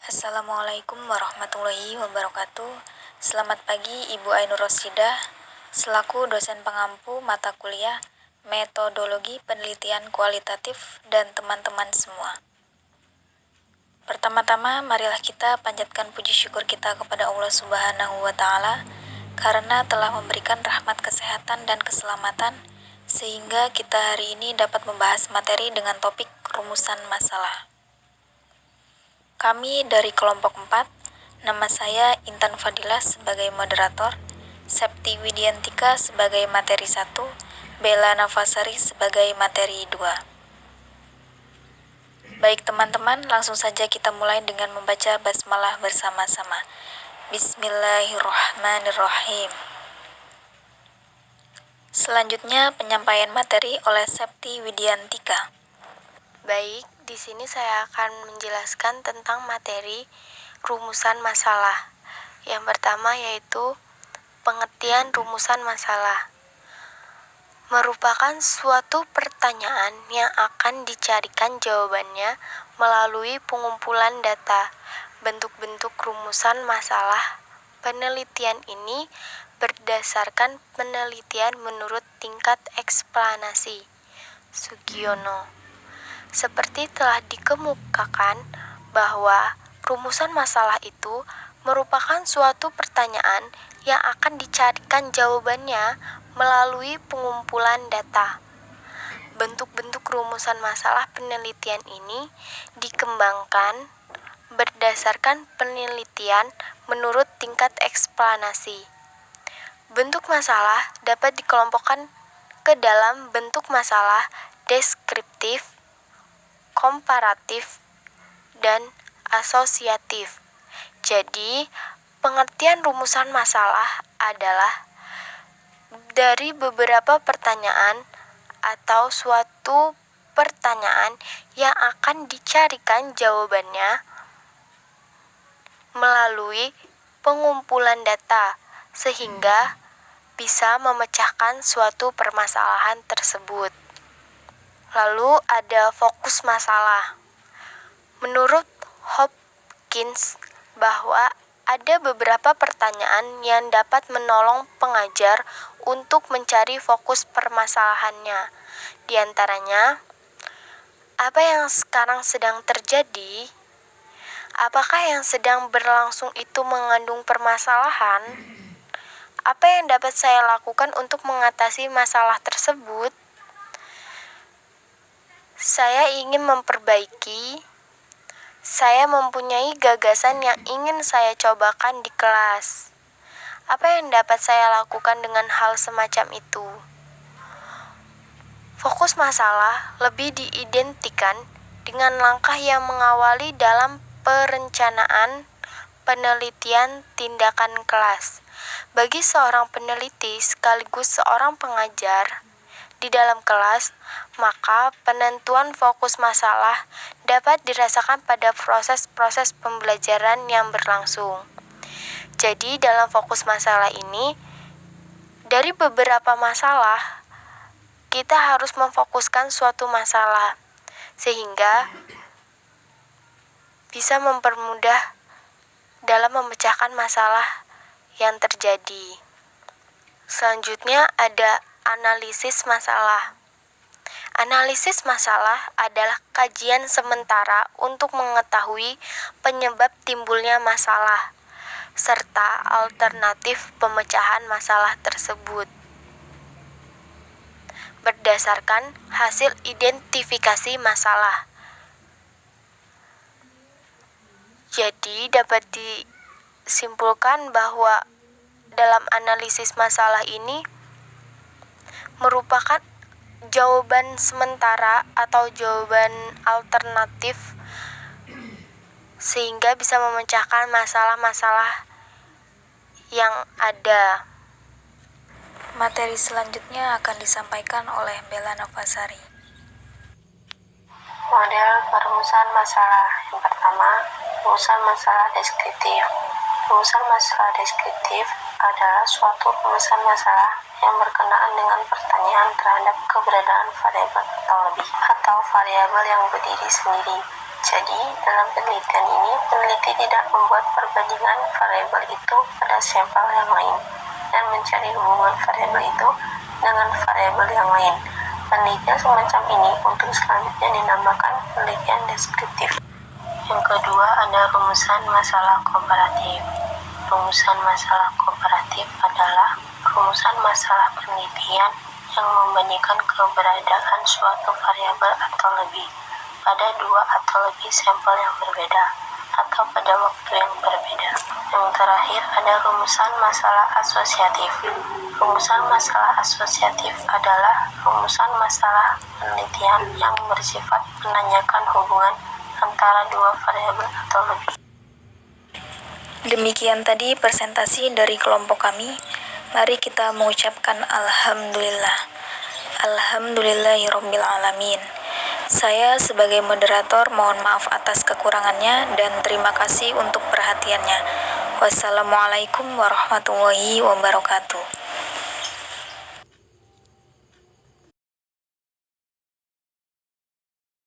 Assalamualaikum warahmatullahi wabarakatuh. Selamat pagi Ibu Ainur Rosidah, selaku dosen pengampu mata kuliah Metodologi Penelitian Kualitatif dan teman-teman semua. Pertama-tama, marilah kita panjatkan puji syukur kita kepada Allah Subhanahu wa Ta'ala karena telah memberikan rahmat kesehatan dan keselamatan sehingga kita hari ini dapat membahas materi dengan topik rumusan masalah. Kami dari kelompok 4, nama saya Intan Fadilah sebagai moderator, Septi Widiantika sebagai materi 1, Bella Nafasari sebagai materi 2. Baik teman-teman, langsung saja kita mulai dengan membaca basmalah bersama-sama. Bismillahirrahmanirrahim. Selanjutnya penyampaian materi oleh Septi Widiantika. Baik, di sini saya akan menjelaskan tentang materi rumusan masalah. Yang pertama yaitu pengertian rumusan masalah. Merupakan suatu pertanyaan yang akan dicarikan jawabannya melalui pengumpulan data. Bentuk-bentuk rumusan masalah penelitian ini berdasarkan penelitian menurut tingkat eksplanasi. Sugiono. Seperti telah dikemukakan bahwa rumusan masalah itu merupakan suatu pertanyaan yang akan dicarikan jawabannya melalui pengumpulan data. Bentuk-bentuk rumusan masalah penelitian ini dikembangkan berdasarkan penelitian menurut tingkat eksplanasi. Bentuk masalah dapat dikelompokkan ke dalam bentuk masalah deskriptif, komparatif, dan asosiatif. Jadi, pengertian rumusan masalah adalah dari beberapa pertanyaan atau suatu pertanyaan yang akan dicarikan jawabannya melalui pengumpulan data sehingga bisa memecahkan suatu permasalahan tersebut. Lalu ada fokus masalah. Menurut Hopkins bahwa ada beberapa pertanyaan yang dapat menolong pengajar untuk mencari fokus permasalahannya. Di antaranya, apa yang sekarang sedang terjadi? Apakah yang sedang berlangsung itu mengandung permasalahan? Apa yang dapat saya lakukan untuk mengatasi masalah tersebut? Saya ingin memperbaiki. Saya mempunyai gagasan yang ingin saya cobakan di kelas. Apa yang dapat saya lakukan dengan hal semacam itu? Fokus masalah lebih diidentikan dengan langkah yang mengawali dalam perencanaan penelitian tindakan kelas. Bagi seorang peneliti sekaligus seorang pengajar di dalam kelas, maka penentuan fokus masalah dapat dirasakan pada proses-proses pembelajaran yang berlangsung. Jadi, dalam fokus masalah ini, dari beberapa masalah, kita harus memfokuskan suatu masalah, sehingga bisa mempermudah dalam memecahkan masalah yang terjadi. Selanjutnya ada analisis masalah. Analisis masalah adalah kajian sementara untuk mengetahui penyebab timbulnya masalah serta alternatif pemecahan masalah tersebut. Berdasarkan hasil identifikasi masalah. Jadi dapat disimpulkan bahwa dalam analisis masalah ini merupakan jawaban sementara atau jawaban alternatif sehingga bisa memecahkan masalah-masalah yang ada. Materi selanjutnya akan disampaikan oleh Bella Nafasari. Model perumusan masalah. Yang pertama, rumusan masalah deskriptif. Rumusan masalah deskriptif adalah suatu rumusan masalah yang berkenaan dengan pertanyaan terhadap keberadaan variabel atau variabel yang berdiri sendiri. Jadi, dalam penelitian ini, Peneliti tidak membuat perbandingan variabel itu pada sampel yang lain dan mencari hubungan variabel itu dengan variabel yang lain. Penelitian semacam ini untuk selanjutnya dinamakan penelitian deskriptif. Yang kedua ada rumusan masalah komparatif. Rumusan masalah komparatif adalah rumusan masalah penelitian yang membandingkan keberadaan suatu variabel atau lebih pada dua atau lebih sampel yang berbeda atau pada waktu yang berbeda. Yang terakhir ada rumusan masalah asosiatif. Rumusan masalah asosiatif adalah rumusan masalah penelitian yang bersifat menanyakan hubungan antara dua variabel atau lebih. Demikian tadi presentasi dari kelompok kami. Mari kita mengucapkan Alhamdulillah. Alhamdulillahirabbil alamin. Saya sebagai moderator mohon maaf atas kekurangannya dan terima kasih untuk perhatiannya. Wassalamualaikum warahmatullahi wabarakatuh.